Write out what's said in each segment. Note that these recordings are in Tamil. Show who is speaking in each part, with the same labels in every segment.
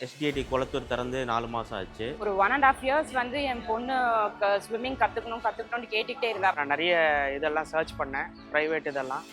Speaker 1: எஸ்டிஐடி குளத்தூர் திறந்து 4 மாதம் ஆச்சு.
Speaker 2: ஒரு 1.5 இயர்ஸ் வந்து என் பொண்ணு ஸ்விம்மிங் கற்றுக்கணும்னு கேட்டுக்கிட்டே இருந்தா.
Speaker 3: நான் நிறைய இதெல்லாம் சர்ச் பண்ணேன், ப்ரைவேட் இதெல்லாம்.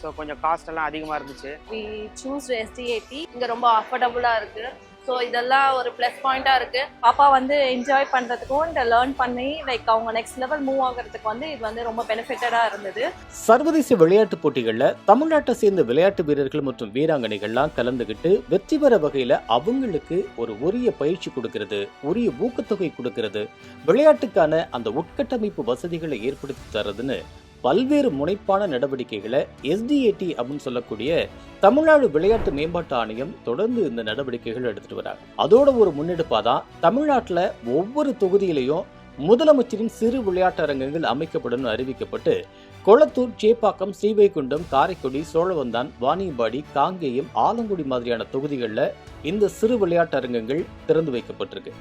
Speaker 3: ஸோ கொஞ்சம் காஸ்ட் எல்லாம் அதிகமாக இருந்துச்சு.
Speaker 4: We choose SDAT. இங்கே ரொம்ப அஃபோர்டபுளாக இருக்குது. ஸோ இதெல்லாம் ஒரு ப்ளஸ் பாயிண்ட்டாக இருக்குது. பாப்பா வந்து என்ஜாய் பண்ணுறதுக்கும் இந்த லேர்ன் பண்ணி அவங்க நெக்ஸ்ட் லெவல் மூவ் ஆகிறதுக்கு வந்து இது வந்து ரொம்ப பெனிஃபிட்டடாக இருந்தது.
Speaker 5: சர்வதேச விளையாட்டுப் போட்டிகளில் தமிழ்நாட்டை சேர்ந்த விளையாட்டு வீரர்கள் மற்றும் வீராங்கனைகள்லாம் கலந்துகிட்டு வெற்றி பெற வகையில் அவங்களுக்கு ஒரு உரிய பயிற்சி கொடுக்கறது, உரிய ஊக்கத்தொகை கொடுக்கறது, விளையாட்டுக்கான அந்த உட்கட்டமைப்பு வசதிகளை ஏற்படுத்தி தரதுன்னு பல்வேறு முனைப்பான நடவடிக்கைகளை எஸ்டிஏடி அப்படின்னு சொல்லக்கூடிய தமிழ்நாடு விளையாட்டு மேம்பாட்டு ஆணையம் தொடர்ந்து இந்த நடவடிக்கைகள் எடுத்துட்டு வராங்க. அதோட ஒரு முன்னெடுப்பாதான் தமிழ்நாட்டில் ஒவ்வொரு தொகுதியிலையும் முதலமைச்சரின் சிறு விளையாட்டு அரங்கங்கள் அமைக்கப்படும் அறிவிக்கப்பட்டு கொளத்தூர், சேப்பாக்கம், ஸ்ரீவைகுண்டம், காரைக்குடி, சோழவந்தான், வாணியம்பாடி, காங்கேயம், ஆலங்குடி மாதிரியான தொகுதிகளில் இந்த சிறு விளையாட்டு அரங்கங்கள் திறந்து வைக்கப்பட்டிருக்கு.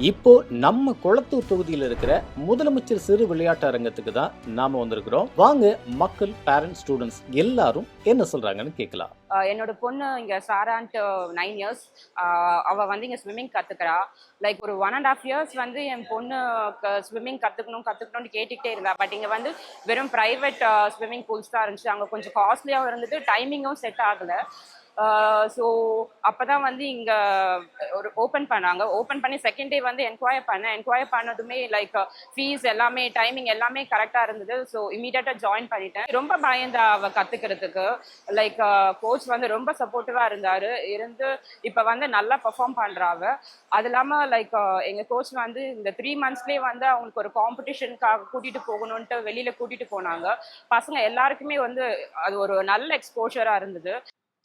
Speaker 5: இப்போ நம்ம கொளத்தூர் தொகுதியில் இருக்கிற முதலமைச்சர் சிறு விளையாட்டு அரங்கத்துக்கு தான் நாம வந்திருக்கிறோம். வாங்க மக்கள், பேரண்ட்ஸ், ஸ்டூடெண்ட்ஸ் எல்லாரும் என்ன சொல்றாங்கன்னு கேட்கலாம்.
Speaker 2: என்னோட பொண்ணு இங்கே சாரான்ட்டு 9 இயர்ஸ். அவள் வந்து இங்கே ஸ்விம்மிங் கற்றுக்கிறா. ஒரு 1.5 இயர்ஸ் வந்து என் பொண்ணு ஸ்விம்மிங் கற்றுக்கணும்னு கேட்டுக்கிட்டே இருந்தா. பட் இங்கே வந்து வெறும் ப்ரைவேட் ஸ்விம்மிங் பூல்ஸ் தான் இருந்துச்சு. அங்கே கொஞ்சம் காஸ்ட்லியாகவும் இருந்தது, டைமிங்கும் செட் ஆகலை. ஸோ அப்போ தான் வந்து இங்கே ஒரு ஓப்பன் பண்ணி செகண்ட் டே வந்து என்கொயர் பண்ணதுமே ஃபீஸ் எல்லாமே, டைமிங் எல்லாமே கரெக்டாக இருந்தது. ஸோ இமீடியட்டாக ஜாயின் பண்ணிட்டேன். ரொம்ப பயந்தா அவள் கற்றுக்கிறதுக்கு. கோச் வந்து ரொம்ப சப்போர்ட்டிவாக இருந்து இப்போ வந்து நல்லா பெர்ஃபார்ம் பண்ணுறாங்க. அது இல்லாமல் எங்கள் கோச் வந்து இந்த 3 மந்த்ஸ்லேயே வந்து அவங்களுக்கு ஒரு காம்படிஷனுக்காக கூட்டிகிட்டு போகணுன்ட்டு வெளியில் கூட்டிகிட்டு போனாங்க. பசங்க எல்லாருக்குமே வந்து அது ஒரு நல்ல எக்ஸ்போஷராக இருந்தது.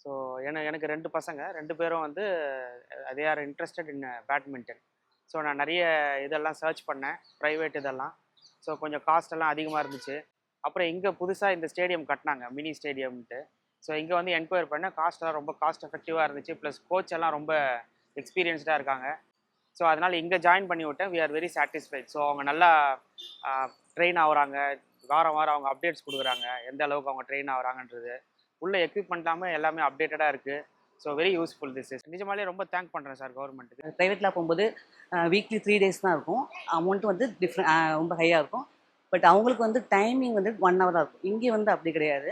Speaker 3: ஸோ எனக்கு 2 பசங்க, 2 பேரும் வந்து they are interested in badminton. So நான் நிறைய இதெல்லாம் சர்ச் பண்ணேன், ப்ரைவேட் இதெல்லாம். ஸோ கொஞ்சம் காஸ்ட் எல்லாம் அதிகமாக இருந்துச்சு. அப்புறம் இங்கே புதுசாக இந்த ஸ்டேடியம் கட்டினாங்க, மினி ஸ்டேடியம்ட்டு. ஸோ இங்கே வந்து என்கொயர் பண்ணேன். காஸ்ட்லாம் ரொம்ப காஸ்ட் எஃபெக்டிவாக இருந்துச்சு. ப்ளஸ் கோச் எல்லாம் ரொம்ப எக்ஸ்பீரியன்ஸ்டாக இருக்காங்க. ஸோ அதனால் இங்கே ஜாயின் பண்ணி விட்டேன். We are very satisfied. So அவங்க நல்லா ட்ரெயின் ஆகுறாங்க. வாரம் அவங்க அப்டேட்ஸ் கொடுக்குறாங்க, எந்த அளவுக்கு அவங்க ட்ரெயின் ஆகுறாங்கன்றது. உள்ள எக்யூப்மெண்ட் எல்லாமே அப்டேட்டடாக இருக்குது. So very useful this is. நிஜமாலே ரொம்ப தேங்க் பண்ணுறேன் சார் கவர்மெண்ட்டுக்கு.
Speaker 6: ப்ரைவேட்டில் போகும்போது வீக்லி 3 டேஸ் தான் இருக்கும். அமௌண்ட் வந்து ரொம்ப ஹையாக இருக்கும். பட் அவங்களுக்கு வந்து டைமிங் வந்து 1 hour தான் இருக்கும். இங்கே வந்து அப்படி கிடையாது.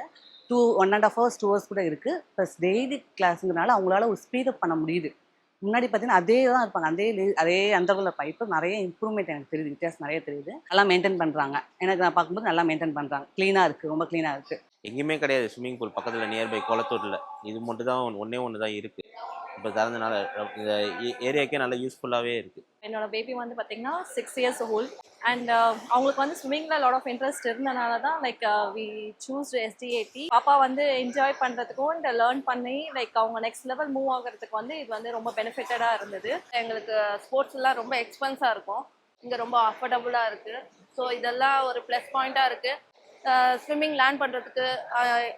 Speaker 6: 1.5 hours 2 hours கூட இருக்குது. ப்ளஸ் டெய்லி கிளாஸுங்கிறனால அவங்களால ஒரு ஸ்பீடப் பண்ண முடியுது. முன்னாடி பார்த்தீங்கன்னா அதே தான் இருப்பாங்க, அதே அந்த இருப்பாங்க. இப்போ நிறைய இம்ப்ரூவ்மெண்ட் எனக்கு தெரியுது, வித்தியாசம் நிறைய தெரியுது. நல்லா மெயின்டைன் பண்ணுறாங்க. எனக்கு நான் பார்க்கும்போது நல்லா மெயின்டைன் பண்ணுறாங்க. க்ளீனாக இருக்குது, ரொம்ப க்ளீனாக இருக்குது.
Speaker 1: எங்கேயுமே கிடையாது ஸ்விம்மிங் பூல் பக்கத்தில் நியர்பை கொளத்தூரில். இது மட்டும் தான் ஒன்று தான் இருக்குது. இப்போ திறந்தனால இந்த ஏரியாக்கே நல்லா யூஸ்ஃபுல்லாகவே இருக்குது.
Speaker 4: என்னோட பேபி வந்து பார்த்தீங்கன்னா 6 years old. அண்ட் அவங்களுக்கு வந்து ஸ்விம்மிங்கில் லாட் ஆஃப் இன்ட்ரெஸ்ட் இருந்தனால தான் வி சூஸ் எஸ்டிஏடி. பாப்பா வந்து என்ஜாய் பண்ணுறதுக்கும் இந்த லேர்ன் பண்ணி அவங்க நெக்ஸ்ட் லெவல் மூவ் ஆகிறதுக்கு வந்து இது வந்து ரொம்ப பெனிஃபிட்டடாக இருந்தது. எங்களுக்கு ஸ்போர்ட்ஸ் எல்லாம் ரொம்ப எக்ஸ்பென்ஸாக இருக்கும். இங்கே ரொம்ப அஃபோர்டபுளாக இருக்குது. ஸோ இதெல்லாம் ஒரு ப்ளஸ் பாயிண்ட்டாக இருக்குது. ஸ்விம்மிங் லேர்ன் பண்ணுறதுக்கு,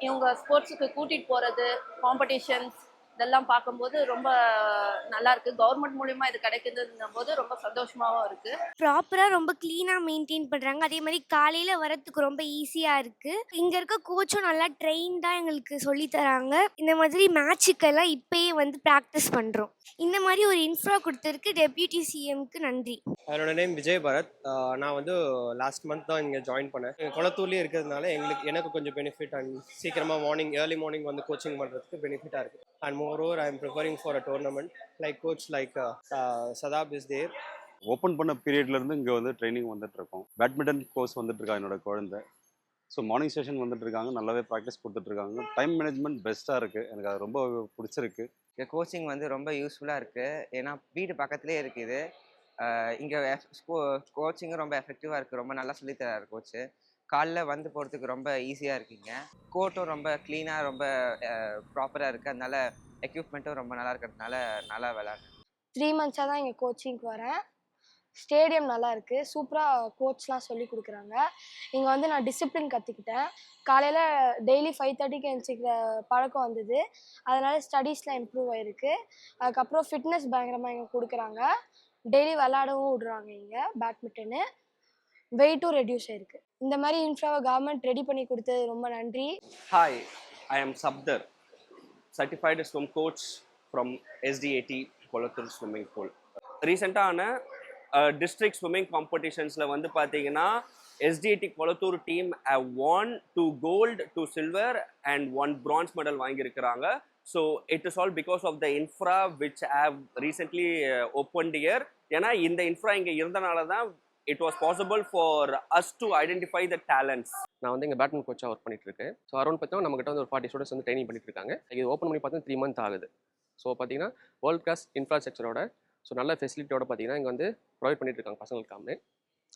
Speaker 4: இவங்க ஸ்போர்ட்ஸுக்கு கூட்டிகிட்டு போகிறது, காம்படிஷன்ஸ் இதெல்லாம் பார்க்கும்போது ரொம்ப நல்லா இருக்குது. கவர்மெண்ட் மூலிமா இது கிடைக்குதுன்னும் போது ரொம்ப சந்தோஷமாகவும் இருக்குது.
Speaker 7: ப்ராப்பராக ரொம்ப க்ளீனாக மெயின்டைன் பண்ணுறாங்க. அதே மாதிரி காலையில் வரத்துக்கு ரொம்ப ஈஸியாக இருக்குது. இங்கே இருக்க கோச்சும் நல்லா ட்ரெயின்டாக எங்களுக்கு சொல்லித்தராங்க. இந்த மாதிரி மேட்சுக்கெல்லாம் இப்போயே வந்து ப்ராக்டிஸ் பண்ணுறோம். இந்த மாதிரி ஒரு இன்ஃப்ரா கொடுத்துருக்கு டெப்யூட்டி சிஎம்க்கு நன்றி.
Speaker 8: என்னோட நேம் விஜய் பரத். நான் வந்து லாஸ்ட் மந்த் தான் இங்கே ஜாயின் பண்ணேன். கொளத்தூர்லேயே இருக்கிறதுனால எனக்கு கொஞ்சம் பெனிஃபிட். அண்ட் சீக்கிரமாக ஏர்லி மார்னிங் வந்து கோச்சிங் பண்ணுறதுக்கு பெனிஃபிட்டாக இருக்குது. And moreover I am preparing for a tournament like coach Sadab is there.
Speaker 9: Open பண்ண பீரியட்லேருந்து இங்கே வந்து ட்ரைனிங் வந்துட்டுருக்கோம். பேட்மிண்டன் கோர்ஸ் வந்துட்டுருக்கா என்னோட குழந்தை. ஸோ மார்னிங் செஷன் வந்துட்டுருக்காங்க, நல்லாவே ப்ராக்டிஸ் கொடுத்துட்ருக்காங்க. டைம் மேனேஜ்மெண்ட் பெஸ்ட்டாக இருக்குது, எனக்கு அது ரொம்ப பிடிச்சிருக்கு.
Speaker 10: இங்கே கோச்சிங் வந்து ரொம்ப யூஸ்ஃபுல்லாக இருக்குது. ஏன்னா வீடு பக்கத்துலேயே இருக்குது. இங்கே கோச்சிங்கும் ரொம்ப எஃபெக்டிவாக இருக்குது. ரொம்ப நல்லா சொல்லித்தராரு கோச்சு. காலைல வந்து போகிறதுக்கு ரொம்ப ஈஸியாக இருக்குங்க. கோர்ட்டும் ரொம்ப க்ளீனாக ரொம்ப ப்ராப்பராக இருக்குது. அதனால எக்யூப்மெண்ட்டும் ரொம்ப நல்லா இருக்கிறதுனால நல்லா விளையாடுறேன்.
Speaker 7: 3 months தான் இங்கே கோச்சிங்க்கு வரேன். ஸ்டேடியம் நல்லா இருக்குது. சூப்பராக கோச்லாம் சொல்லி கொடுக்குறாங்க. இங்கே வந்து நான் டிசிப்ளின் கற்றுக்கிட்டேன். காலையில் டெய்லி 5:30க்கு எழுந்திரிக்கிற பழக்கம் வந்தது. அதனால் ஸ்டடீஸில் இம்ப்ரூவ் ஆகிருக்கு. அதுக்கப்புறம் ஃபிட்னஸ் பயங்கரமாக இங்கே கொடுக்குறாங்க. டெய்லி விளாடவும் விடுறாங்க. இங்கே பேட்மிண்டனு வெயிட்டும் ரெடியூஸ் ஆயிருக்கு. இந்த மாதிரி இன்ஃப்ராவை கவர்மெண்ட் ரெடி பண்ணி கொடுத்தது ரொம்ப நன்றி.
Speaker 11: Hi, I am Sabdar, certified swim coach from SDAT. Kolathur swimming pool. ரீசெண்டான டிஸ்ட்ரிக்ட் ஸ்விம்மிங் காம்படிஷன்ஸில் வந்து பார்த்தீங்கன்னா SDAT Kolathur team have won 2 gold 2 silver and 1 bronze medal வாங்கியிருக்கிறாங்க. So it is all because of the infra which have recently opened year. ஏன்னா இந்த இன்ஃப்ரா இங்கே இருந்தனால தான் it was possible for us to identify the talents.
Speaker 12: நான் வந்து இங்கே பேட்மிண்டன் கோச்சாக ஒர்க் பண்ணிட்டு இருக்கேன். ஸோ அரௌண்ட் பார்த்தீங்கன்னா நம்மகிட்ட வந்து ஒரு 40 ஸ்டூடெண்ட்ஸ் வந்து ட்ரைனிங் பண்ணிட்டு இருக்காங்க. இது ஓப்பன் பண்ணி பார்த்தா 3 months ஆகுது. ஸோ பார்த்தீங்கன்னா வேர்ல்ட் கிளாஸ் இன்ஃப்ராஸ்ட்ரக்சரோட ஸோ நல்ல ஃபெசிலிட்டியோட பார்த்தீங்கன்னா இங்கே வந்து ப்ரொவைட் பண்ணிட்டு இருக்காங்க பசங்களுக்காமே.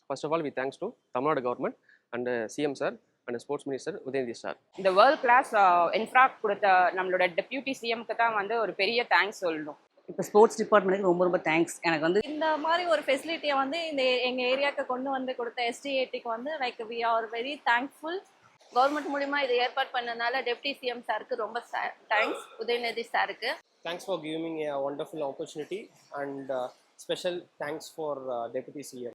Speaker 12: First of all we thanks to Tamil Nadu government and CM sir and sports minister Udhayanidhi sir.
Speaker 2: இந்த வேர்ல்ட் கிளாஸ் இன்ஃப்ரா கொடுத்த நம்மளோட டெப்யூட்டி சிஎம்க்கு தான் வந்து ஒரு பெரிய தேங்க்ஸ் சொல்லணும்.
Speaker 6: இப்போ ஸ்போர்ட்ஸ் டிபார்ட்மெண்ட்டுக்கு ரொம்ப ரொம்ப தேங்க்ஸ். எனக்கு வந்து
Speaker 4: இந்த மாதிரி ஒரு ஃபெசிலிட்டியை வந்து எங்கள் ஏரியாவுக்கு கொண்டு வந்து கொடுத்த SDATக்கு வந்து like we are very thankful.
Speaker 13: Government மூலிமா இதை ஏற்பாடு பண்ணனால டெப்டி சிஎம் சாருக்கு ரொம்ப தேங்க்ஸ், உதயநிதி சாருக்கு.
Speaker 8: Thanks for giving me a wonderful opportunity and special thanks for Deputy CM.